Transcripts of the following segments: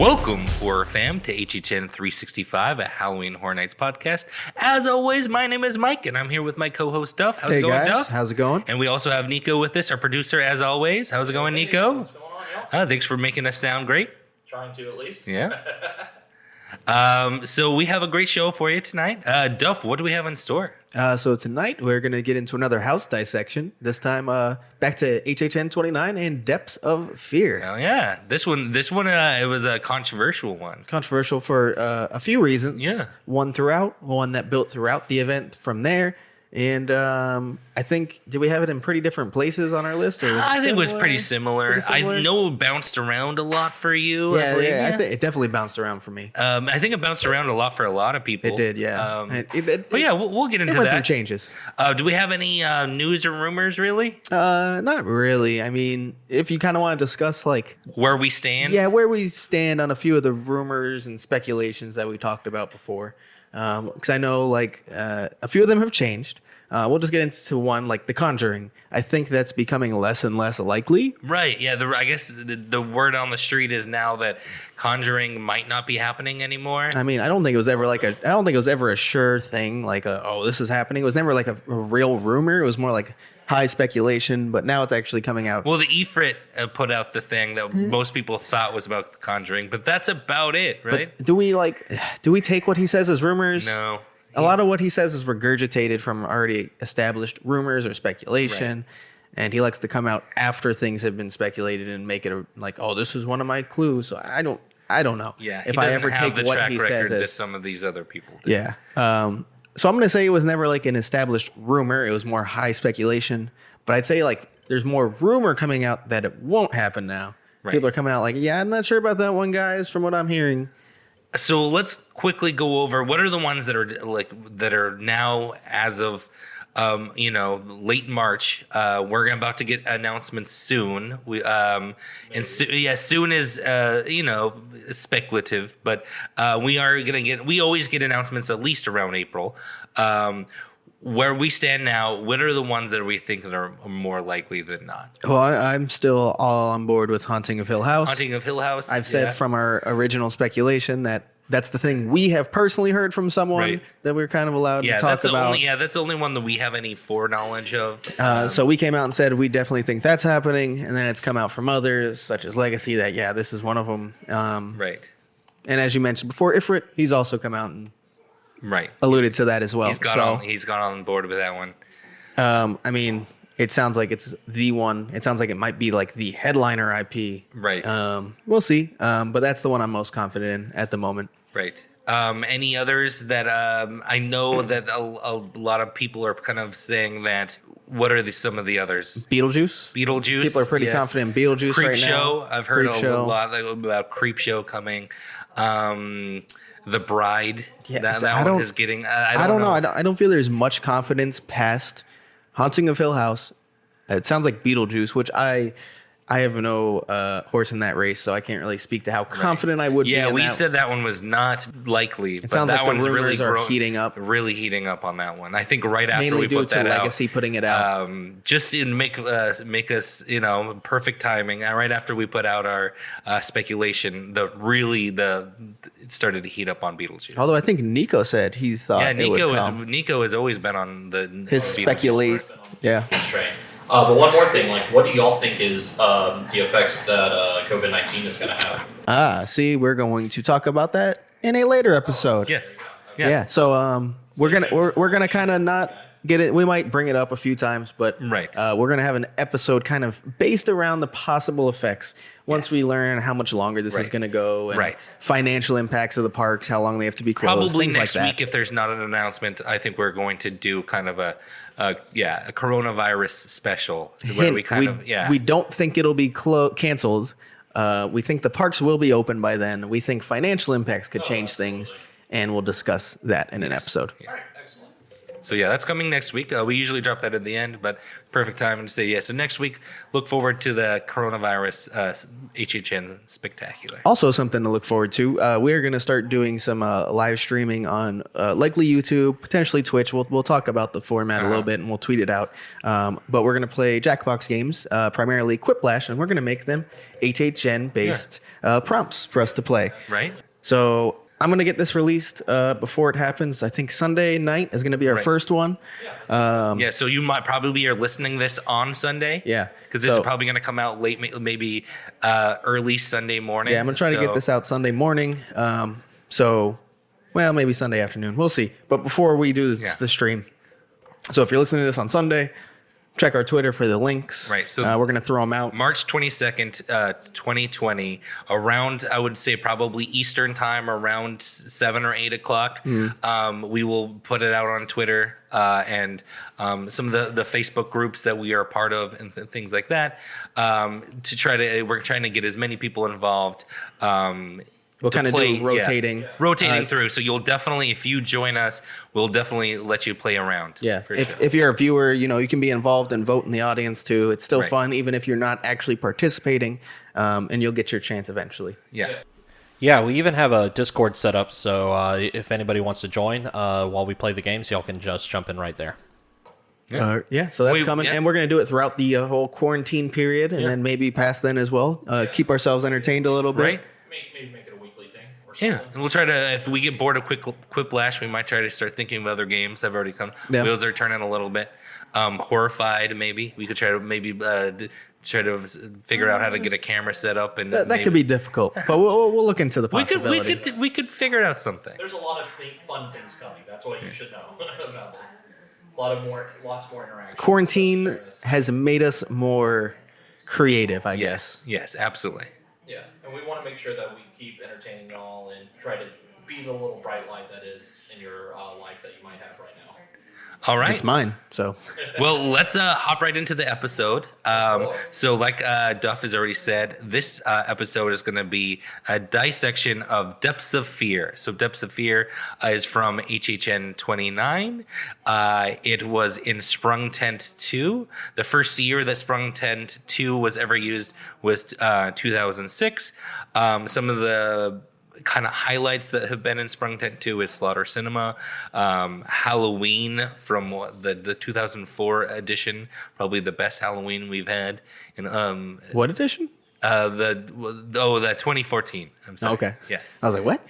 Welcome, horror fam, to HHN365, a Halloween Horror Nights podcast. As always, my name is Mike, and I'm here with my co-host Duff. How's it going, guys? Duff? How's it going? And we also have Niko with us, our producer, as always. How's it going, Niko? What's going on, y'all? Thanks for making us sound great. Trying to, at least. Yeah. So we have a great show for you tonight. Duff, what do we have in store? So tonight we're going to get into another House Dissection. This time back to HHN29 and Depths of Fear. Oh yeah, this one, it was a controversial one. Controversial for a few reasons. Yeah. One that built throughout the event from there. And I think, did we have it in pretty different places on our list? Or I think it was pretty similar. I know it bounced around a lot for you. Yeah, I think it definitely bounced around for me. I think it bounced around a lot for a lot of people. It did, yeah. But yeah, we'll get into it went that. through changes. Do we have any news or rumors, really? Not really. I mean, if you kind of want to discuss, like, where we stand? Yeah, where we stand on a few of the rumors and speculations that we talked about before. Because I know, like, a few of them have changed. We'll just get into one, like The Conjuring. I think that's becoming less and less likely. Right. Yeah. I guess the word on the street is now that Conjuring might not be happening anymore. I mean, I don't think it was ever a sure thing. Like, this is happening. It was never like a real rumor. It was more like high speculation. But now it's actually coming out. Well, the Ifrit put out the thing that most people thought was about The Conjuring, but that's about it, right? But do we take what he says as rumors? No. A lot of what he says is regurgitated from already established rumors or speculation. Right. And he likes to come out after things have been speculated and make it this is one of my clues. So I don't know. Yeah. If I ever take what he says that some of these other people do. Yeah. So I'm going to say it was never like an established rumor. It was more high speculation. But I'd say like there's more rumor coming out that it won't happen now. Right. People are coming out like, yeah, I'm not sure about that one, guys, from what I'm hearing. So let's quickly go over what are the ones that are now as of late March. We're about to get announcements soon. Soon is speculative, but we always get announcements at least around April. Where we stand now, what are the ones that we think that are more likely than not? Well, I'm still all on board with Haunting of Hill House. Haunting of Hill House. I've said from our original speculation that's the thing we have personally heard from someone that we're kind of allowed to talk about. That's the only one that we have any foreknowledge of. So we came out and said we definitely think that's happening, and then it's come out from others, such as Legacy, that, this is one of them. Right. And as you mentioned before, Ifrit, he's also come out and alluded to that as well. He's gone on board with that one. I mean, it sounds like it's the one. It sounds like it might be like the headliner IP. Right. We'll see. But that's the one I'm most confident in at the moment. Right. Any others that I know that a lot of people are kind of saying that? What are some of the others? Beetlejuice. People are pretty confident in Beetlejuice right now. Creepshow. I've heard a lot about Creepshow coming. The Bride. Yeah, that one is getting. I don't know. I don't feel there's much confidence past Haunting of Hill House. It sounds like Beetlejuice, which I have no horse in that race, so I can't really speak to how confident I would be. Yeah, we said that one was not likely. It sounds like the rumors are heating up. Really heating up on that one. I think right after mainly we put that out. Mainly due to Legacy putting it out. Just to make us, perfect timing. Right after we put out our speculation, it started to heat up on Beetlejuice. Although I think Niko said he thought Niko has always been on his speculate. Yeah. Train. But one more thing, what do y'all think is the effects that COVID-19 is going to have? See, we're going to talk about that in a later episode. Yes. Yeah. So we're gonna kind of not get it. We might bring it up a few times, but we're gonna have an episode kind of based around the possible effects once we learn how much longer this is gonna go, and financial impacts of the parks, how long they have to be closed. Probably next week, if there's not an announcement, I think we're going to do kind of a coronavirus special where we don't think it'll be canceled. We think the parks will be open by then. We think financial impacts could change things, and we'll discuss that in an episode. All right, excellent. So yeah, that's coming next week. We usually drop that at the end, but perfect time to say yeah. So next week, look forward to the coronavirus HHN spectacular. Also, something to look forward to. We are going to start doing some live streaming on likely YouTube, potentially Twitch. We'll talk about the format a little bit and we'll tweet it out. But we're going to play Jackbox games, primarily Quiplash, and we're going to make them HHN based prompts for us to play. Right. So I'm going to get this released before it happens. I think Sunday night is going to be our first one. Yeah, so you might probably are listening this on Sunday. Yeah. Because this is probably going to come out late, maybe early Sunday morning. Yeah, I'm going to try to get this out Sunday morning. Well, maybe Sunday afternoon. We'll see. But before we do the stream, so if you're listening to this on Sunday, check our Twitter for the links. Right. So we're going to throw them out. March 22nd, 2020, around, I would say probably Eastern time, around 7 or 8 o'clock. We will put it out on Twitter and some of the Facebook groups that we are a part of and things like that. We're trying to get as many people involved. We'll kind of do rotating. Rotating through. So you'll definitely, if you join us, we'll definitely let you play around. Yeah. If you're a viewer, you can be involved and vote in the audience too. It's still fun, even if you're not actually participating, and you'll get your chance eventually. Yeah. Yeah, we even have a Discord set up, so if anybody wants to join while we play the games, y'all can just jump in right there. So that's coming, and we're going to do it throughout the whole quarantine period, and then maybe past then as well. Keep ourselves entertained a little bit. Right. Maybe make it a weekly thing. Yeah, and we'll try to, if we get bored of Quiplash, we might try to start thinking of other games that have already come. Yeah. Wheels are turning a little bit. Horrified, maybe. We could try to try to figure out how to get a camera set up. And that could be difficult, but we'll look into the possibility. We could figure out something. There's a lot of fun things coming. That's what you should know about this. Lots more interaction. Quarantine has made us more creative, I guess. Yes, absolutely. Yeah, and we want to make sure that we keep entertaining y'all and try to be the little bright light that is in your life that you might have right now. All right. It's mine, so. Well, let's hop right into the episode. So like Duff has already said, this episode is going to be a dissection of Depths of Fear. So Depths of Fear is from HHN29. It was in Sprung Tent 2. The first year that Sprung Tent 2 was ever used was 2006. Some of the kind of highlights that have been in Sprung Tent 2 is Slaughter Cinema, Halloween from the 2004 edition, probably the best Halloween we've had. And what edition? The 2014. I'm sorry. Okay. Yeah. I was like, what?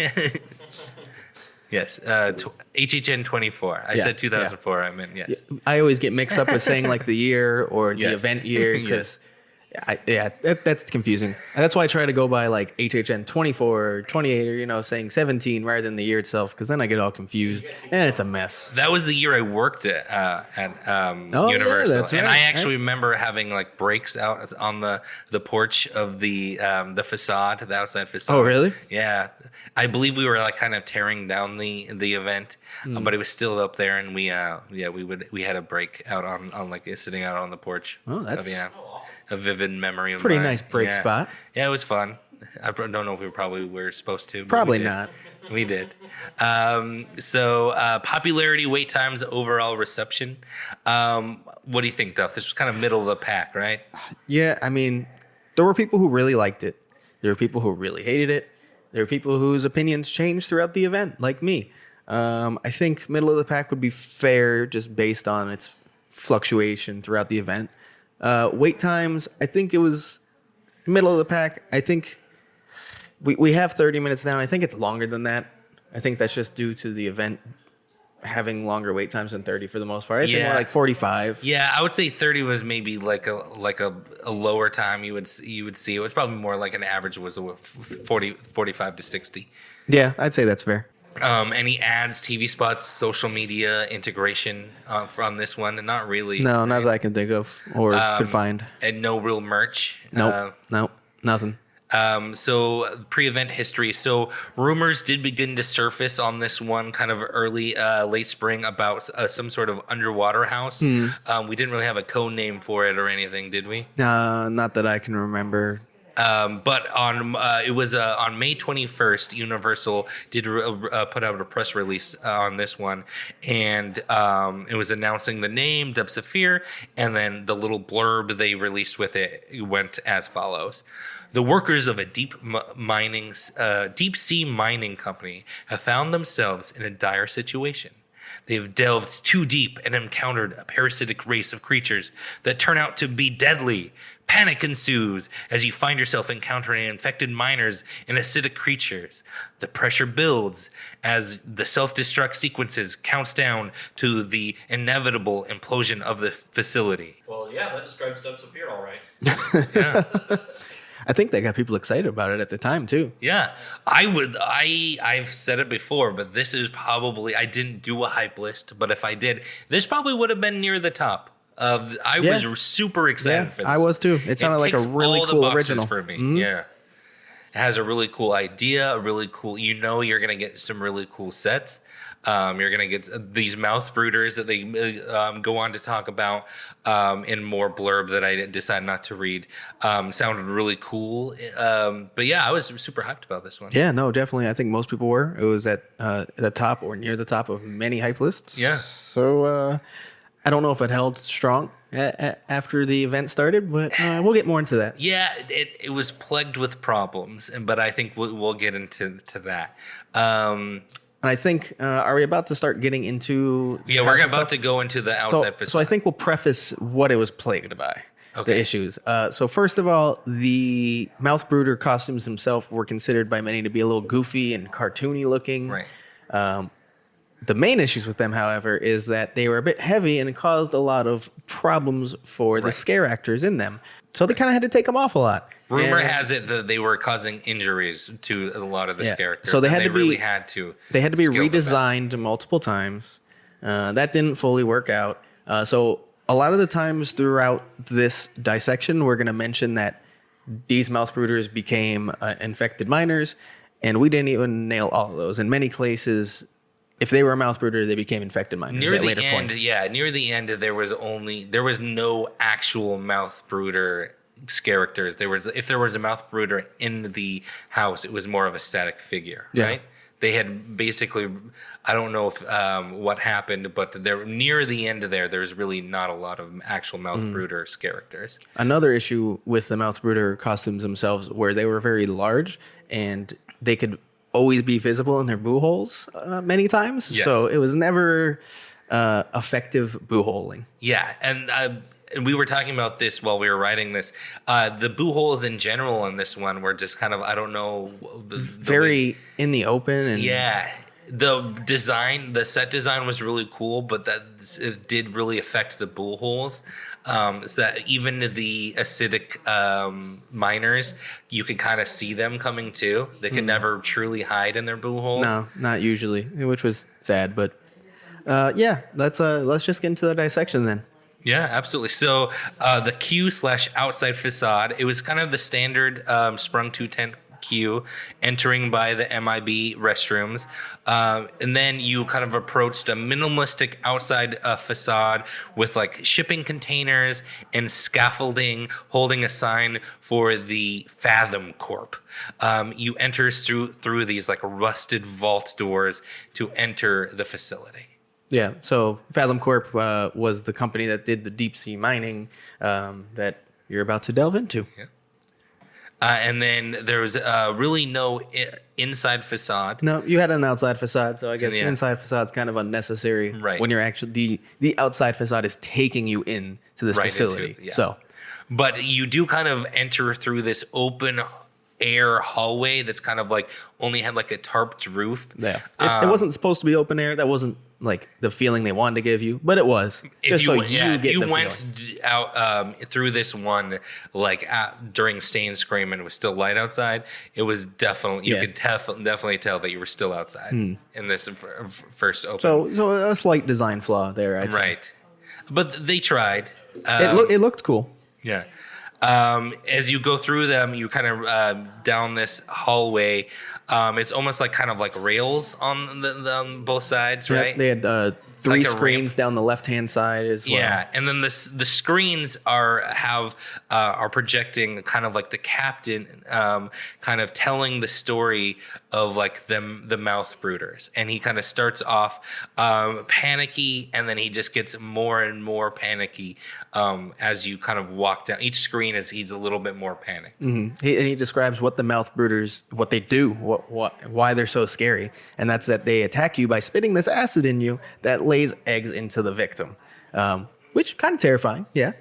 Yes. HHN 24. I said 2004. Yeah. I meant yes. I always get mixed up with saying like the year or the event year because. That's confusing. And that's why I try to go by like HHN 24 or 28 or, saying 17 rather than the year itself, because then I get all confused and it's a mess. That was the year I worked at Universal. That's right. And I actually remember having like breaks out on the porch of the facade, the outside facade. Oh, really? Yeah. I believe we were like kind of tearing down the event, but it was still up there, and we had a break out on like sitting out on the porch. Oh, that's a vivid memory of pretty mine. Nice break spot. Yeah, it was fun. I don't know if we probably were supposed to. Probably not. We did. Popularity, wait times, overall reception. What do you think, Duff? This was kind of middle of the pack, right? Yeah, I mean, there were people who really liked it. There were people who really hated it. There were people whose opinions changed throughout the event, like me. I think middle of the pack would be fair just based on its fluctuation throughout the event. Wait times, I think it was middle of the pack. I think we have 30 minutes now. I think it's longer than that. I think that's just due to the event having longer wait times than 30 for the most part. I think more like 45. Yeah, I would say 30 was maybe like a lower time you would see. It was probably more like an average was 45 to 60. Yeah, I'd say that's fair. Any ads, TV spots, social media integration from this one? Not really. No, not that I can think of or could find. And no real merch. Nope, nothing. So pre-event history. So rumors did begin to surface on this one kind of early, late spring about some sort of underwater house. We didn't really have a code name for it or anything, did we? Not that I can remember. But on it was on May 21st, Universal did put out a press release on this one, and it was announcing the name Depths of Fear, and then the little blurb they released with it went as follows. The workers of a deep sea mining company have found themselves in a dire situation. They've delved too deep and encountered a parasitic race of creatures that turn out to be deadly. Panic ensues as you find yourself encountering infected miners and acidic creatures. The pressure builds as the self-destruct sequences counts down to the inevitable implosion of the facility. Well, yeah, that describes Depths of Fear all right. Yeah. I think they got people excited about it at the time too. Yeah, I've said it before, but this is probably, I didn't do a hype list, but if I did, this probably would have been near the top of. I was super excited for this. I was too. It sounded like a really cool original for me. Yeah, it has a really cool idea, a really cool. You're gonna get some really cool sets. You're going to get these Mouthbrooders that they go on to talk about in more blurb that I decided not to read. Sounded really cool. But yeah, I was super hyped about this one. Yeah, no, definitely. I think most people were. It was at the top or near the top of many hype lists. Yeah. So I don't know if it held strong after the event started, but we'll get more into that. Yeah, it was plagued with problems, but I think we'll get into that. And I think, are we about to start getting into... Yeah, we're about to go into the outside facade. So I think we'll preface what it was plagued by, the issues. So first of all, the Mouthbrooder costumes themselves were considered by many to be a little goofy and cartoony looking. Right. The main issues with them, however, is that they were a bit heavy and caused a lot of problems for the scare actors in them. So they kind of had to take them off a lot. Rumor has it that they were causing injuries to a lot of the characters. So they had really had to. They had to be redesigned multiple times. That didn't fully work out. So a lot of the times throughout this dissection, we're going to mention that these Mouthbrooders became infected miners, and we didn't even nail all of those. In many cases, if they were a Mouthbrooder, they became infected miners near at the later end. points. Yeah, near the end, there was no actual Mouthbrooder characters. If there was a Mouthbrooder in the house, it was more of a static figure, right? They had basically, I don't know if what happened, but there near the end there's really not a lot of actual Mouthbrooders characters. Another issue with the Mouthbrooder costumes themselves, where they were very large and they could always be visible in their boo holes many times. Yes. So it was never effective boo holing. Yeah, and we were talking about this while we were writing this. The boo holes in general in this one were just kind of, I don't know. Very in the open. And yeah. The set design was really cool, but it did really affect the boo holes. So that even the acidic miners, you could kind of see them coming too. They could never truly hide in their boo holes. No, not usually, which was sad. But let's just get into the dissection then. Yeah, absolutely. So the Q/outside facade, it was kind of the standard sprung to tent queue entering by the MIB restrooms. And then you kind of approached a minimalistic outside facade with like shipping containers and scaffolding holding a sign for the Fathomcorp. You enter through these like rusted vault doors to enter the facility. Yeah, so Fathomcorp was the company that did the deep sea mining that you're about to delve into. Yeah. And then there was really no inside facade. No, you had an outside facade, so I guess the inside facade's kind of unnecessary when you're actually the outside facade is taking you in to this facility. But you do kind of enter through this open air hallway that's kind of like only had like a tarped roof. Yeah, it wasn't supposed to be open air. That wasn't like the feeling they wanted to give you, but it was. If you went out through this one, like during Stay and Scream and it was still light outside, it was definitely you could definitely tell that you were still outside in this first open. So a slight design flaw there, I'd say. Right, but they tried. It looked cool. Yeah. As you go through them, you kind of down this hallway. It's almost like kind of like rails on on both sides, right? They had 3 screens down the left-hand side as well. Yeah, and then the screens are projecting kind of like the captain, kind of telling the story of like the Mouthbrooders, and he kind of starts off panicky, and then he just gets more and more panicky as you kind of walk down each screen. As he's a little bit more panicked. Mm-hmm. He describes what the Mouthbrooders, what they do, why they're so scary, and that's that they attack you by spitting this acid in you that lays eggs into the victim, which kind of terrifying. Yeah.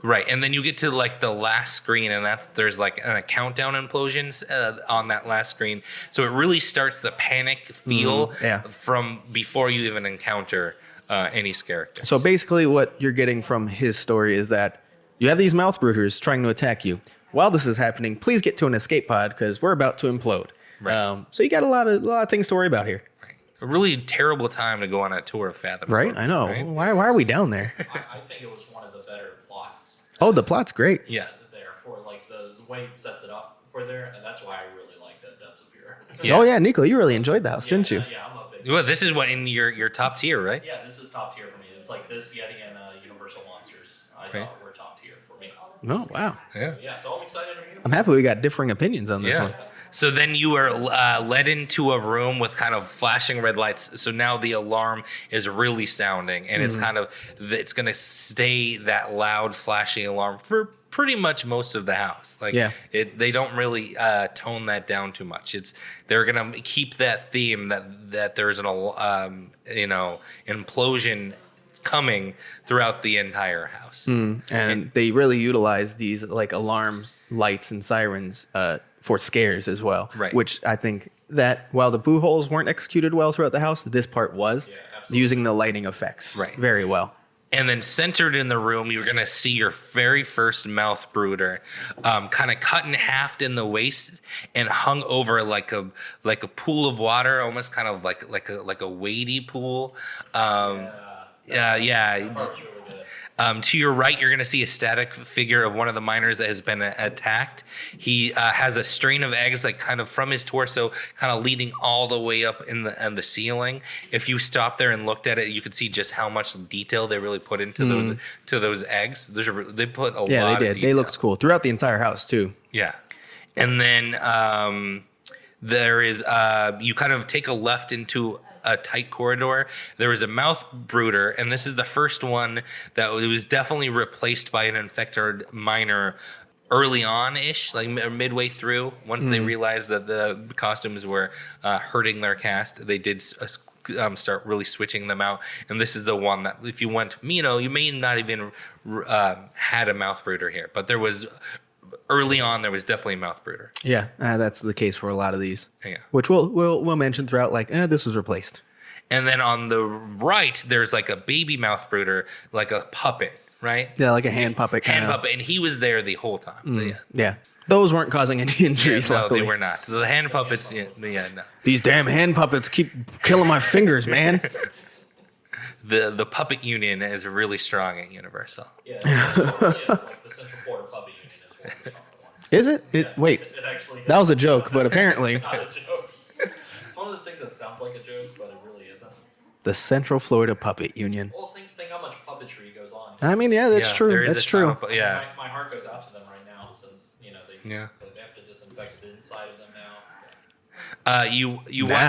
Right, and then you get to like the last screen, and there's like a countdown implosions on that last screen. So it really starts the panic feel from before you even encounter any character. So basically, what you're getting from his story is that you have these Mouthbrooders trying to attack you. While this is happening, please get to an escape pod because we're about to implode. Right. So you got a lot of things to worry about here. Right. A really terrible time to go on a tour of Fathomcorp. Right, I know. Right? Why are we down there? I think it was one of the better plots. Oh, the plot's great. Yeah. There for like the way it sets it up for there, and that's why I really like Depths of Fear. Yeah. Oh yeah, Niko, you really enjoyed the house, didn't you? Yeah, I'm a big. Well, this is what in your top tier, right? Yeah, this is top tier for me. It's like this, Yeti, and Universal Monsters. I thought were top tier for me. Oh wow. Yeah. So I'm excited to meet them. I'm happy we got differing opinions on this one. So then you are led into a room with kind of flashing red lights. So now the alarm is really sounding, and it's kind of it's going to stay that loud flashing alarm for pretty much most of the house. Like they don't really tone that down too much. They're going to keep that theme that there's an implosion coming throughout the entire house. And they really utilize these like alarms, lights, and sirens for scares as well. Right. Which I think that while the boo holes weren't executed well throughout the house, this part was using the lighting effects very well. And then centered in the room, you're going to see your very first Mouthbrooder, kind of cut in half in the waist and hung over like a pool of water, almost kind of like a weighty pool. To your right, you're going to see a static figure of one of the miners that has been attacked. He has a strain of eggs, like kind of from his torso, kind of leading all the way up in the ceiling. If you stop there and looked at it, you could see just how much detail they really put into those eggs. They put a lot. Yeah, they did. Of they looked cool throughout the entire house too. Yeah, and then there is you kind of take a left into a tight corridor. There was a Mouthbrooder, and this is the first one that was definitely replaced by an infected miner early on-ish, like midway through. Once they realized that the costumes were hurting their cast, they did start really switching them out. And this is the one that, if you went, you may not even had a Mouthbrooder here, but there was. Early on, there was definitely a Mouthbrooder. Yeah, that's the case for a lot of these. Yeah, which we'll mention throughout. Like, this was replaced. And then on the right, there's like a baby Mouthbrooder, like a puppet, right? Yeah, like a hand puppet. Puppet, and he was there the whole time. Yeah, those weren't causing any injuries. No, luckily. they were not. The hand puppets. No. These damn hand puppets keep killing my fingers, man. The puppet union is really strong at Universal. Yeah, it's like the Central Florida Puppet Union. Is it? Yes, Wait, it actually that was a joke, but apparently. It's not a joke. It's one of those things that sounds like a joke, but it really isn't. The Central Florida Puppet Union. Well, think how much puppetry goes on. I mean, yeah, that's true. That's true. My heart goes out to them right now since they have to disinfect the inside of them now.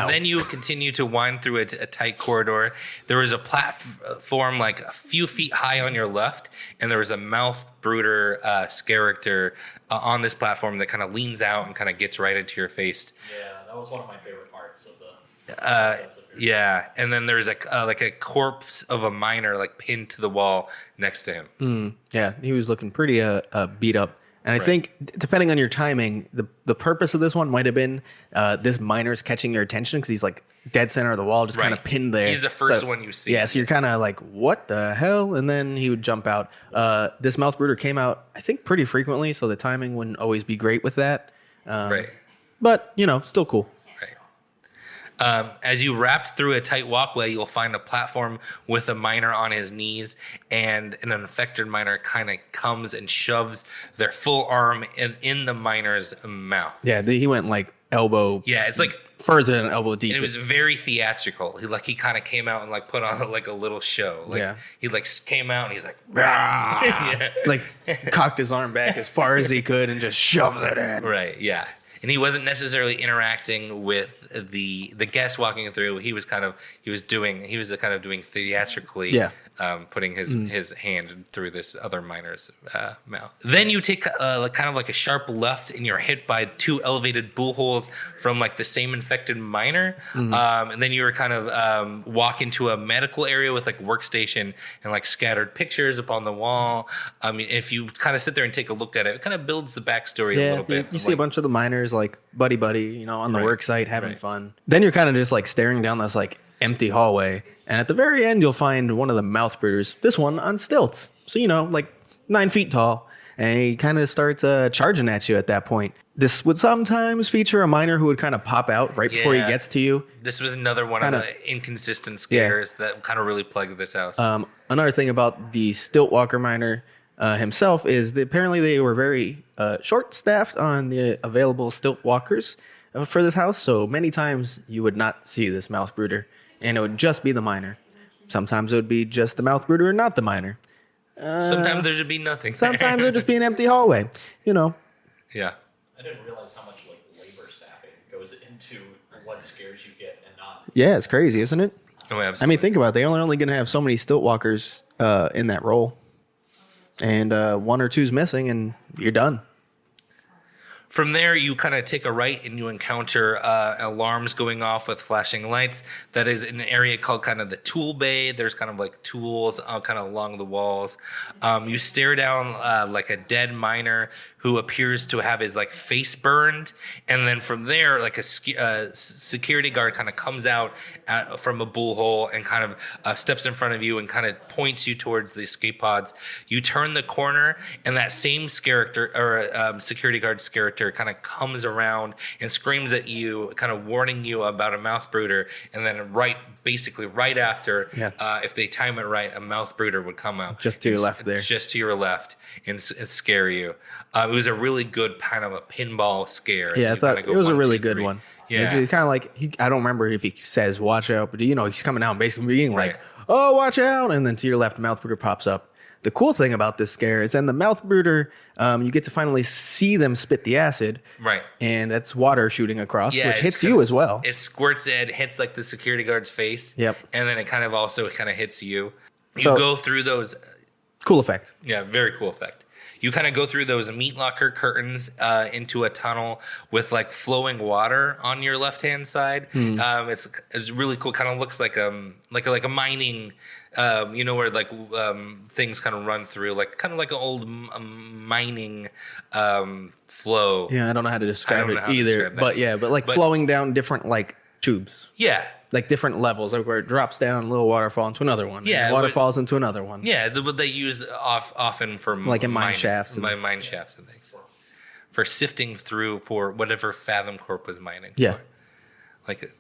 Then you continue to wind through a tight corridor. There was a platform like a few feet high on your left, and there was a Mouthbrooder character on this platform that kind of leans out and kind of gets right into your face. Yeah, that was one of my favorite parts of the. Yeah, and then there's like a corpse of a miner like pinned to the wall next to him. Yeah, he was looking pretty beat up. And I think, depending on your timing, the purpose of this one might have been this miner's catching your attention because he's like dead center of the wall, just kind of pinned there. He's the first one you see. Yeah, so you're kind of like, what the hell? And then he would jump out. This Mouthbrooder came out, I think, pretty frequently, so the timing wouldn't always be great with that. But, still cool. As you wrapped through a tight walkway, you'll find a platform with a miner on his knees, and an infected miner kind of comes and shoves their full arm in the miner's mouth. Yeah, he went like elbow. Yeah, it's like further than elbow deep. And it was very theatrical. He kind of came out and like put on like a little show. Like he like came out and he's like, yeah. Like cocked his arm back as far as he could and just shoves it in. Right. Yeah. And he wasn't necessarily interacting with the guests walking through. He was kind of doing theatrically. Yeah. Putting his hand through this other miner's mouth. Then you take kind of like a sharp left, and you're hit by 2 elevated bull holes from like the same infected miner. And then you kind of walk into a medical area with like workstation and like scattered pictures upon the wall. I mean, if you kind of sit there and take a look at it, it kind of builds the backstory a little bit. You see a bunch of the miners like buddy, on the work site having fun. Then you're kind of just like staring down this like empty hallway. And at the very end, you'll find one of the Mouthbrooders, this one on stilts. So, like 9 feet tall. And he kind of starts charging at you at that point. This would sometimes feature a miner who would kind of pop out right before he gets to you. This was another one of the inconsistent scares that kind of really plagued this house. Another thing about the Stiltwalker miner himself is that apparently they were very short-staffed on the available Stiltwalkers for this house. So many times you would not see this Mouthbrooder. And it would just be the miner. Sometimes it would be just the Mouthbrooder and not the miner. Sometimes there would be nothing. Sometimes it would just be an empty hallway. Yeah. I didn't realize how much like labor staffing goes into what scares you get and not. Yeah, it's crazy, isn't it? Oh, absolutely. I mean, think about it. They're only going to have so many Stiltwalkers in that role. And 1 or 2's missing, and you're done. From there, you kind of take a right and you encounter alarms going off with flashing lights. That is an area called kind of the tool bay. There's kind of like tools kind of along the walls. You stare down like a dead miner who appears to have his like face burned. And then from there, like a security guard kind of comes out from a bull hole and kind of steps in front of you and kind of points you towards the escape pods. You turn the corner and that same security guard's character kind of comes around and screams at you, kind of warning you about a Mouthbrooder. And then basically right after, if they time it right, a Mouthbrooder would come out. Just to your left there. Just to your left and scare you. It was a really good kind of a pinball scare. Yeah, I thought it was a really good one. Yeah. He's kind of like, I don't remember if he says watch out, but he's coming out and basically being like, oh, watch out. And then to your left, Mouthbrooder pops up. The cool thing about this scare is in the Mouthbrooder, you get to finally see them spit the acid. Right. And that's water shooting across, which hits you as well. It squirts it, hits like the security guard's face. Yep. And then it kind of also hits you. You go through those. Cool effect. Yeah, very cool effect. You kind of go through those meat locker curtains into a tunnel with like flowing water on your left hand side. It's really cool. Kind of looks like a mining, where like things kind of run through, like kind of like an old mining flow. Yeah, I don't know how to describe it either. But flowing down different like tubes. Yeah. Like different levels, like where it drops down a little waterfall into another one. Yeah, water falls into another one. Yeah, what they use often for like in mine shafts, mine shafts and things, for sifting through for whatever Fathomcorp was mining. Yeah, like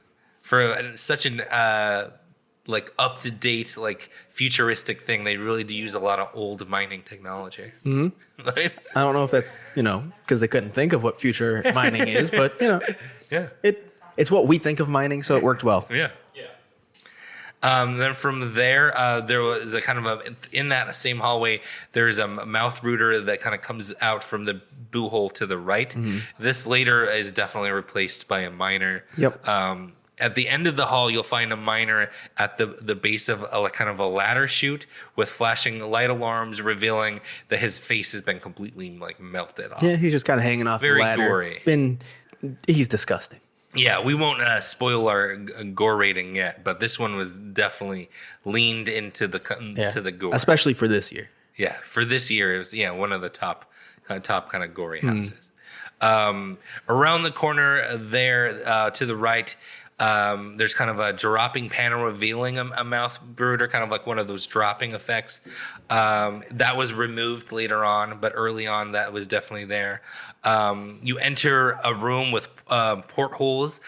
for such an like up to date, like futuristic thing, they really do use a lot of old mining technology. Mm-hmm. I don't know if that's because they couldn't think of what future mining is, but yeah, It's what we think of mining, so it worked well. Yeah. Then from there, there was a kind of in that same hallway, there's a Mouthbrooder that kind of comes out from the boo hole to the right. Mm-hmm. This later is definitely replaced by a miner. Yep. At the end of the hall, you'll find a miner at the base of a kind of a ladder chute with flashing light alarms, revealing that his face has been completely like melted off. Yeah, he's just kind of hanging off the ladder. Very gory. He's disgusting. Yeah, we won't spoil our gore rating yet, but this one was definitely leaned into the to the gore, especially for this year. Yeah, for this year, it was one of the top kind of gory houses. Around the corner there, to the right, there's kind of a dropping panel revealing a Mouthbrooder, kind of like one of those dropping effects. That was removed later on, but early on that was definitely there. You enter a room with portholes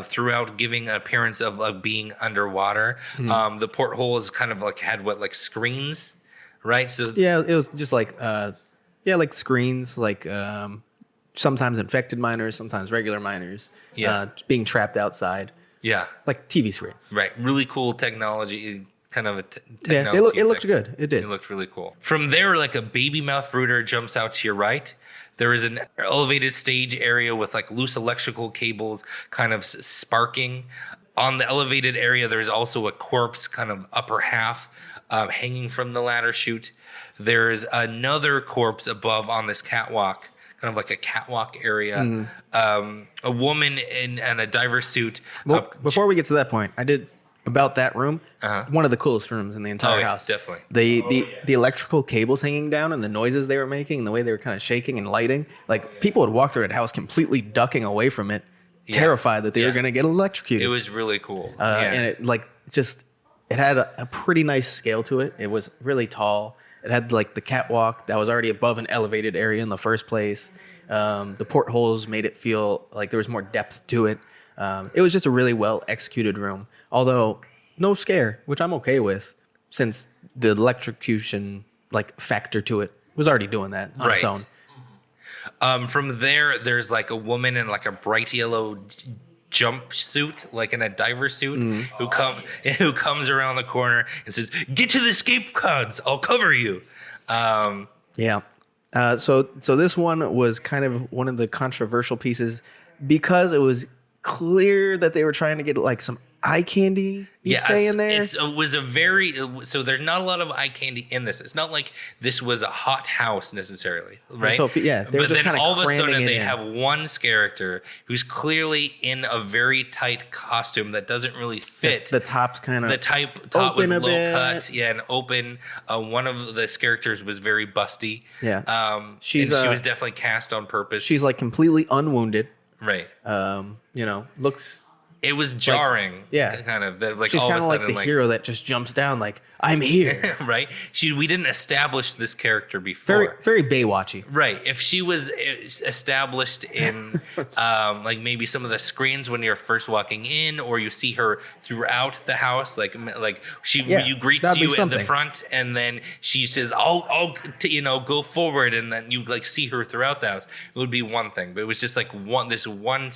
throughout, giving an appearance of being underwater. The portholes kind of like had screens, right? So yeah, it was just like like screens, like sometimes infected miners, sometimes regular miners, Yeah. being trapped outside, Yeah. like TV screens. Right. Really cool technology. Kind of a technology. Yeah, it looked thing. good. It did. It looked really cool. From there, like a baby mouth brooder jumps out to your right. There is an elevated stage area with like loose electrical cables kind of sparking. On the elevated area, there's also a corpse kind of upper half hanging from the ladder chute. There's another corpse above on this catwalk, kind of like a catwalk area. A woman in a diver suit. Well, before we get to that point, I did about that room. One of the coolest rooms in the entire house. Definitely. The electrical cables hanging down and the noises they were making and the way they were kind of shaking and lighting. Like people would walk through that house completely ducking away from it, terrified that they were going to get electrocuted. It was really cool. And it it had a pretty nice scale to it. It was really tall. It had like the catwalk that was already above an elevated area in the first place. The portholes made it feel like there was more depth to it. It was just a really well executed room. Although no scare, which I'm okay with, since the electrocution like factor to it was already doing that on its own. From there, there's like a woman in like a bright yellow jumpsuit, like in a diver suit, who comes around the corner and says, "Get to the escape pods. I'll cover you." Yeah. So this one was kind of one of the controversial pieces because it was clear that they were trying to get like some eye candy, you'd say, in there. So there's not a lot of eye candy in this. It's not like this was a hot house necessarily, right? So, yeah, they were but just then all of a sudden they in. have one character who's clearly in a very tight costume that doesn't really fit. The top's kind of the top was low cut, and open. One of the characters was very busty. Yeah, she was definitely cast on purpose. She's like completely unwounded. Right. Looks. It was jarring. Yeah. Kind of. That, like, she's all kind of of a sudden, like the hero that just jumps down, like, I'm here. Right. We didn't establish this character before. Very Baywatchy. Right. If she was established in, like maybe some of the screens when you're first walking in, or you see her throughout the house, like you greets you at the front, and then she says, "I'll go forward," and then you like see her throughout the house. It would be one thing, but it was just like this one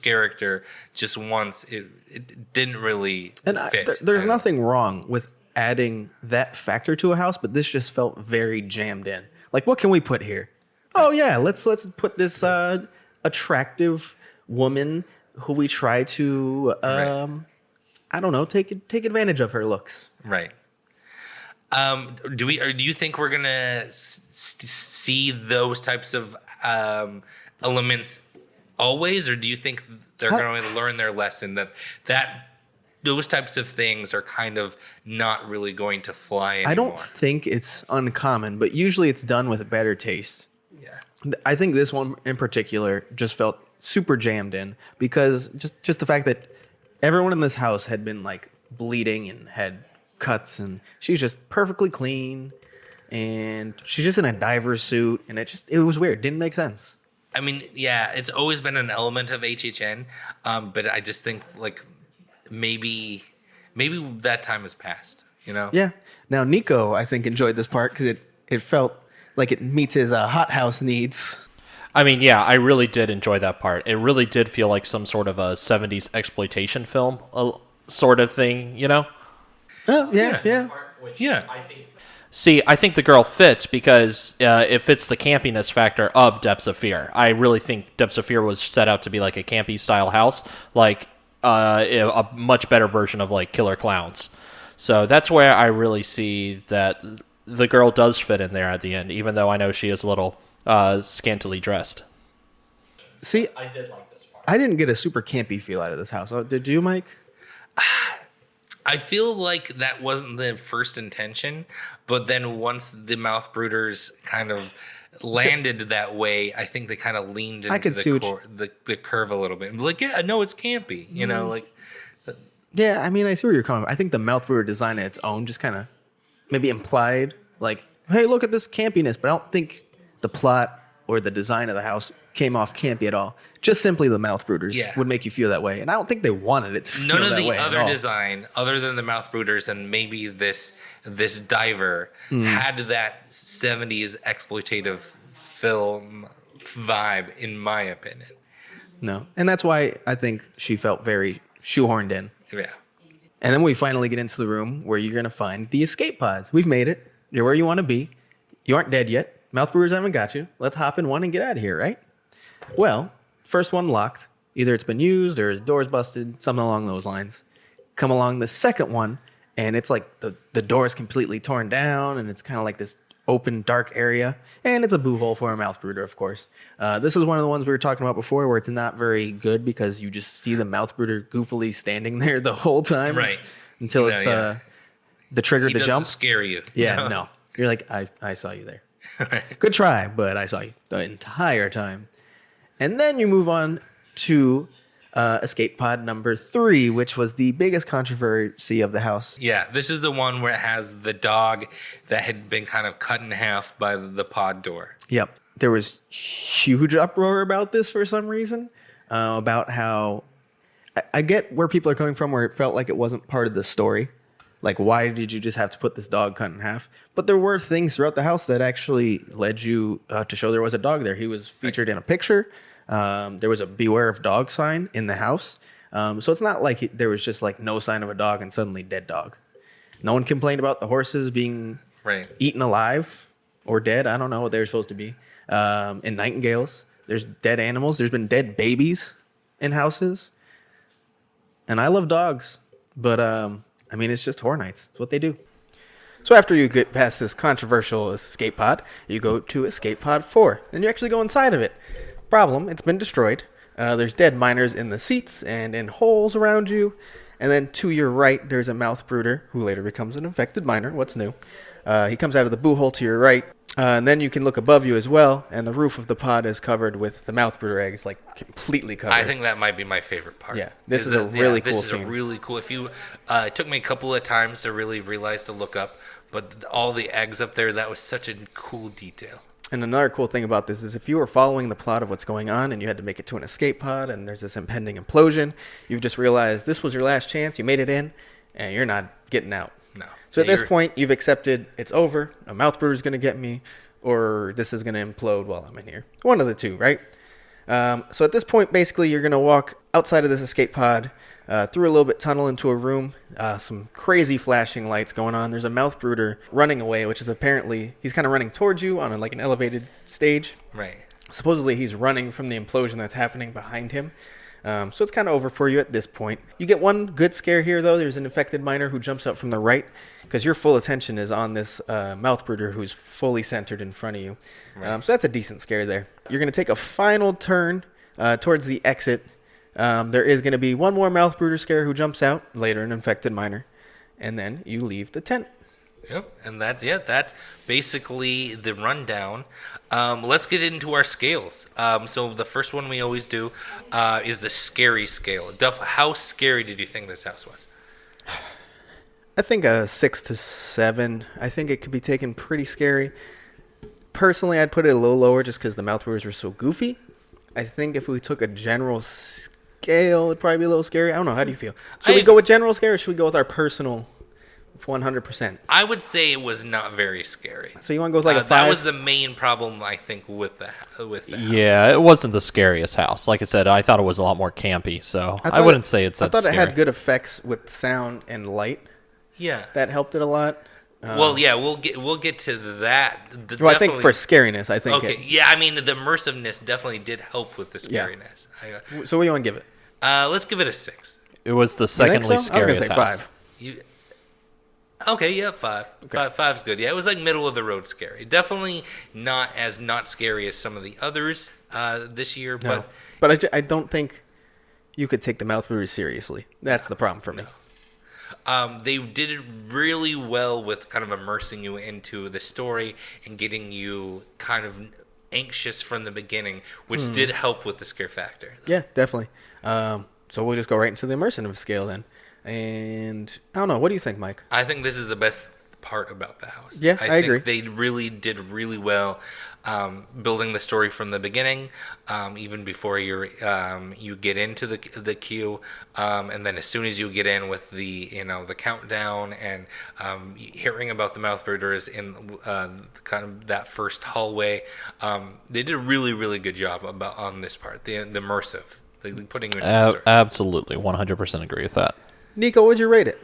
character just once. It didn't really fit. There's nothing wrong with adding that factor to a house, but this just felt very jammed in. Like, what can we put here? Oh yeah, let's put this attractive woman who we try to I don't know, take advantage of her looks. Right. Do you think we're gonna see those types of elements always, or do you think they're going to learn their lesson that those types of things are kind of not really going to fly anymore? I don't think it's uncommon, but usually it's done with a better taste. Yeah. I think this one in particular just felt super jammed in because just the fact that everyone in this house had been like bleeding and had cuts, and she's just perfectly clean, and she's just in a diver's suit, and it was weird. Didn't make sense. I mean, yeah, it's always been an element of HHN, but I just think like maybe that time has passed, you know? Yeah. Now Niko, I think, enjoyed this part because it felt like it meets his hot house needs. I mean, yeah, I really did enjoy that part. It really did feel like some sort of a 70s exploitation film sort of thing, you know? Oh, yeah. Yeah. See, I think the girl fits because it fits the campiness factor of Depths of Fear. I really think Depths of Fear was set out to be like a campy style house, like a much better version of like Killer Clowns. So that's where I really see that the girl does fit in there at the end, even though I know she is a little scantily dressed. See, I did like this part. I didn't get a super campy feel out of this house. Did you, Mike? I feel like that wasn't the first intention, but then once the Mouthbrooders kind of landed that way, I think they kind of leaned into the curve a little bit. Like, yeah, no, it's campy, you know, like. Yeah, I mean, I see where you're coming from. I think the Mouthbrooder design on its own just kind of maybe implied, like, hey, look at this campiness, but I don't think the plot or the design of the house came off campy at all. Just simply the Mouthbrooders would make you feel that way, and I don't think they wanted it to feel that way. None of the other all. design, other than the Mouthbrooders and maybe this diver, had that 70s exploitative film vibe, in my opinion. No. And that's why I think she felt very shoehorned in. Yeah. And then we finally get into the room where you're going to find the escape pods. We've made it. You're where you want to be. You aren't dead yet. Mouthbrooders haven't got you. Let's hop in one and get out of here, right? Well, first one locked. Either it's been used or the door's busted, something along those lines. Come along the second one, and it's like the door is completely torn down, and it's kind of like this open, dark area. And it's a boo hole for a mouthbrooder, of course. This is one of the ones we were talking about before where it's not very good because you just see the mouthbrooder goofily standing there the whole time. Right. Until it's the trigger to jump. Scare you. Yeah, no. You're like, I saw you there. Good try, but I saw you the entire time. And then you move on to escape pod number 3, which was the biggest controversy of the house. Yeah, this is the one where it has the dog that had been kind of cut in half by the pod door. Yep. There was huge uproar about this for some reason, about how I get where people are coming from, where it felt like it wasn't part of the story. Like, why did you just have to put this dog cut in half? But there were things throughout the house that actually led you to show there was a dog there. He was featured in a picture. There was a beware of dog sign in the house. So it's not like there was just like no sign of a dog and suddenly dead dog. No one complained about the horses being eaten alive or dead. I don't know what they were supposed to be. In nightingales, there's dead animals. There's been dead babies in houses. And I love dogs, but I mean, it's just horror nights. It's what they do. So after you get past this controversial escape pod, you go to escape pod 4. Then you actually go inside of it. Problem, it's been destroyed. There's dead miners in the seats and in holes around you. And then to your right, there's a mouthbrooder who later becomes an infected miner. What's new? He comes out of the boo hole to your right. And then you can look above you as well, and the roof of the pod is covered with the mouthbrooder eggs, like completely covered. I think that might be my favorite part. Yeah, this is a really cool scene. This is a really cool. If you, it took me a couple of times to really realize to look up, but all the eggs up there, that was such a cool detail. And another cool thing about this is if you were following the plot of what's going on and you had to make it to an escape pod and there's this impending implosion, you've just realized this was your last chance, you made it in, and you're not getting out. No. So at this point, you've accepted it's over, a mouthbrooder's going to get me, or this is going to implode while I'm in here. One of the two, right? So at this point, basically, you're going to walk outside of this escape pod, through a little bit tunnel into a room, some crazy flashing lights going on. There's a mouthbrooder running away, which is apparently, he's kind of running towards you on like an elevated stage. Right. Supposedly, he's running from the implosion that's happening behind him. So it's kind of over for you at this point. You get one good scare here, though. There's an infected miner who jumps up from the right because your full attention is on this mouthbrooder who's fully centered in front of you. Right. So that's a decent scare there. You're going to take a final turn towards the exit. There is going to be one more mouthbrooder scare who jumps out, later an infected miner, and then you leave the tent. Yep, and that's basically the rundown. Let's get into our scales. So the first one we always do is the scary scale. Duff, how scary did you think this house was? I think a 6 to 7. I think it could be taken pretty scary. Personally, I'd put it a little lower just because the mouthbrooders were so goofy. I think if we took a general scale, it'd probably be a little scary. I don't know. How do you feel? Should we go with general scare or should we go with our personal 100%? I would say it was not very scary. So you want to go with like a 5? That was the main problem, I think, with the house. Yeah, it wasn't the scariest house. Like I said, I thought it was a lot more campy, so I wouldn't say it's that scary. I thought it had good effects with sound and light. Yeah. That helped it a lot. Well, yeah, we'll get to that. Well, I think for scariness, I think. Okay, yeah, I mean, the immersiveness definitely did help with the scariness. Yeah. So what do you want to give it? Let's give it a 6. It was the second least scariest house. I was going to say 5. Okay, yeah, 5. Okay. 5's good. Yeah, it was like middle of the road scary. Definitely not as not scary as some of the others this year. No. But I don't think you could take the mouthbrooders seriously. That's the problem for me. No. They did it really well with kind of immersing you into the story and getting you kind of anxious from the beginning, which did help with the scare factor. Yeah, definitely. So we'll just go right into the immersive scale then. And I don't know. What do you think, Mike? I think this is the best part about the house. Yeah, I agree. think they really did really well building the story from the beginning, even before you get into the queue, and then as soon as you get in with the countdown and hearing about the Mouthbrooders in kind of that first hallway, they did a really really good job on this part, the immersive, putting you into the story. Absolutely, 100% agree with that. Nico, would you rate it?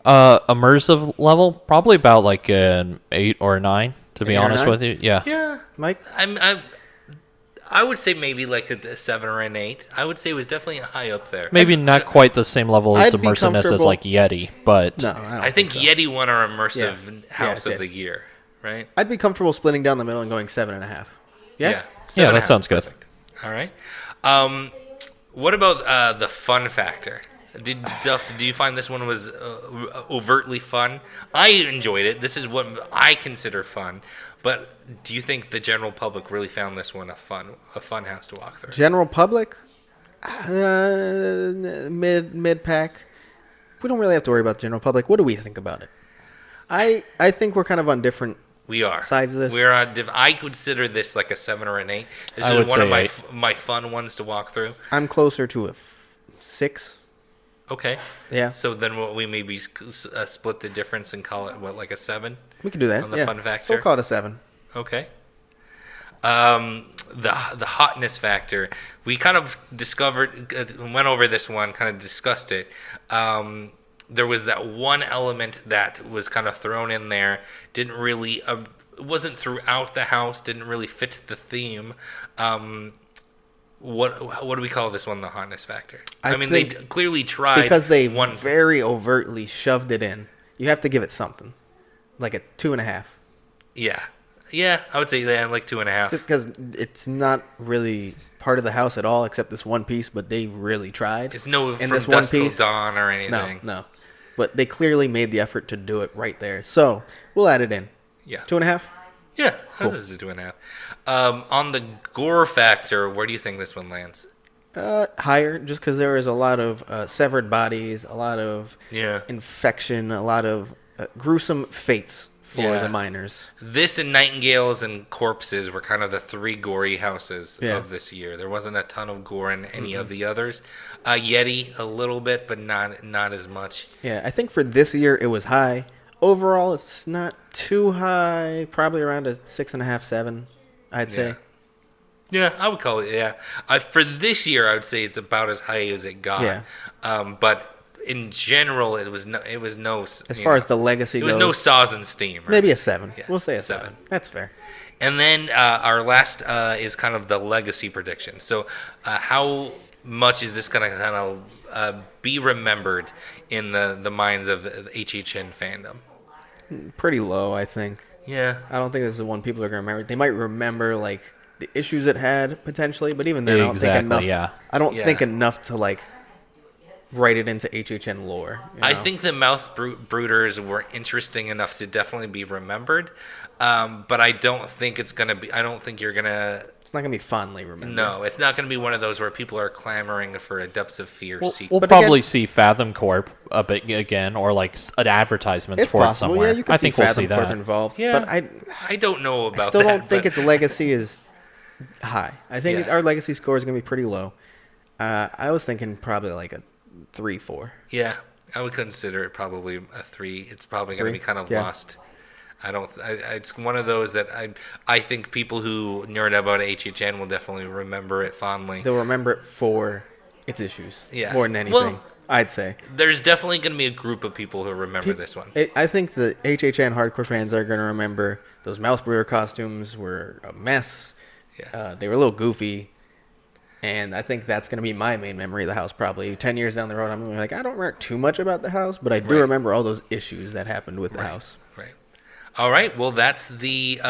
Immersive level, probably about like an 8 or a 9. To be honest with you, yeah. Yeah, Mike. I would say maybe like a 7 or an 8. I would say it was definitely high up there. Maybe not quite the same level as I'd be immersiveness as comfortable- like Yeti, but No, I think so. Yeti won our immersive house it of did. the year, right? I'd be comfortable splitting down the middle and going 7.5. Yeah. Yeah, 7.5, that sounds good. perfect. All right. What about the fun factor? Duff, do you find this one was overtly fun? I enjoyed it. This is what I consider fun. But do you think the general public really found this one a fun house to walk through? General public, mid pack. We don't really have to worry about the general public. What do we think about it? I think we're kind of on different. We are. Sides of this? We're on. I consider this like a 7 or an 8. This I is would one of say my fun ones to walk through. I'm closer to a 6. Okay. Yeah. So then we maybe split the difference and call it like a 7? We could do that. On the yeah. fun factor? So we'll call it a 7. Okay. The hotness factor. We kind of went over this one, kind of discussed it. There was that one element that was kind of thrown in there. Didn't really, wasn't throughout the house. Didn't really fit the theme. What do we call this one? The hotness factor. I mean, they clearly tried because they very overtly shoved it in. You have to give it something, like a 2.5. Yeah, I would say like 2.5. Just because it's not really part of the house at all, except this one piece. But they really tried. It's no in from this one dusk till piece, dawn or anything. No. But they clearly made the effort to do it right there. So we'll add it in. Yeah. 2.5. Yeah, Cool. this is a 2.5. On the gore factor, where do you think this one lands? Higher, just because there is a lot of severed bodies, a lot of infection, a lot of gruesome fates for the miners. This and Nightingales and Corpses were kind of the 3 gory houses of this year. There wasn't a ton of gore in any of the others. Yeti, a little bit, but not as much. Yeah, I think for this year it was high. Overall, it's not too high. Probably around a 6.5, 7, I'd say. Yeah, I would call it. Yeah, for this year, I would say it's about as high as it got. Yeah. But in general, it was no. As far as the legacy goes, it was no saws and steam. Right? Maybe a 7. Yeah, We'll say a 7. That's fair. And then our last is kind of the legacy prediction. So, how much is this going to kind of be remembered in the minds of the HHN fandom? Pretty low, I think. Yeah. I don't think this is the one people are going to remember. They might remember like the issues it had potentially, but even then, I don't think enough. Yeah. I don't think enough to like write it into HHN lore. I think the Mouthbrooders were interesting enough to definitely be remembered, but I don't think it's gonna be. I don't think you're gonna. It's not gonna be fondly remembered. No, it's not gonna be one of those where people are clamoring for a Depths of Fear sequel. We'll probably see Fathomcorp a bit again, or like an advertisement it's for possible. it somewhere. Yeah, you can I think see we'll see Fathomcorp that involved. Yeah, but I don't know about I still that. don't think its legacy is high. I think our legacy score is gonna be pretty low. I was thinking probably like a 3, 4. Yeah, I would consider it probably a 3. It's probably going to be kind of lost. It's one of those that I think people who nerd about HHN will definitely remember it fondly. They'll remember it for its issues more than anything. Well, I'd say there's definitely going to be a group of people who remember this one. I think the HHN hardcore fans are going to remember those Mouthbrooder costumes were a mess. Yeah. They were a little goofy. And I think that's going to be my main memory of the house probably. 10 years down the road, I'm going to be like, I don't remember too much about the house, but I do remember all those issues that happened with the house. Right. All right. Well, that's the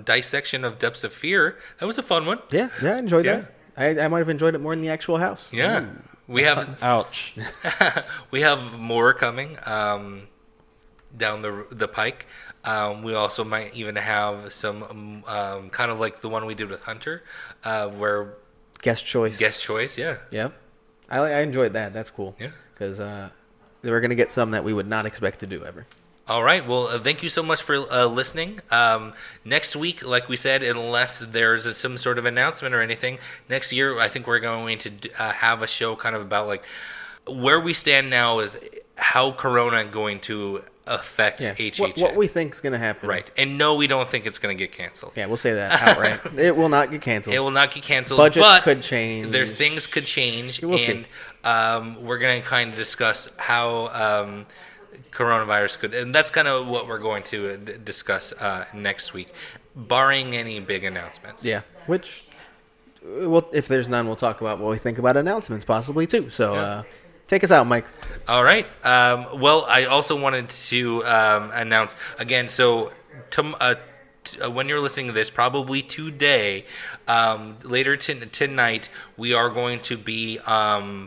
dissection of Depths of Fear. That was a fun one. Yeah, I enjoyed that. I might have enjoyed it more than the actual house. Yeah. Ooh. We have... Ouch. We have more coming down the pike. We also might even have some kind of like the one we did with Hunter, where... Guest choice, yeah. Yep. I enjoyed that. That's cool. Yeah. Because they were going to get some that we would not expect to do ever. All right. Well, thank you so much for listening. Next week, like we said, unless there's some sort of announcement or anything, next year I think we're going to have a show kind of about like where we stand now is how Corona going to affect HHN. What we think is going to happen. Right. And no, we don't think it's going to get canceled. Yeah, we'll say that outright. It will not get canceled. It will not get canceled. Budgets but could change. Things could change. We'll see. We're going to kind of discuss how coronavirus could, and that's kind of what we're going to discuss next week, barring any big announcements. Yeah, which, well, if there's none, we'll talk about what we think about announcements possibly too. So take us out, Mike. All right. Well, I also wanted to announce again, so when you're listening to this, probably today, later tonight, we are going to be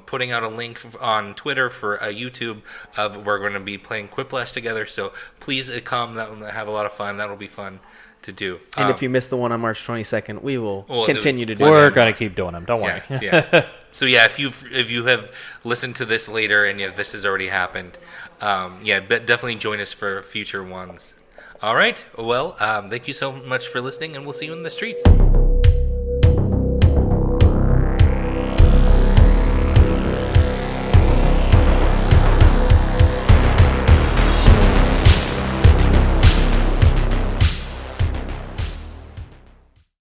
putting out a link on Twitter for YouTube of we're going to be playing Quiplash together. So please come. That will have a lot of fun. That'll be fun to do. And if you missed the one on March 22nd, we will continue to do. We're going to keep doing them. Don't worry. Yeah. So yeah, if you have listened to this later and this has already happened, definitely join us for future ones. All right. Well, thank you so much for listening, and we'll see you in the streets.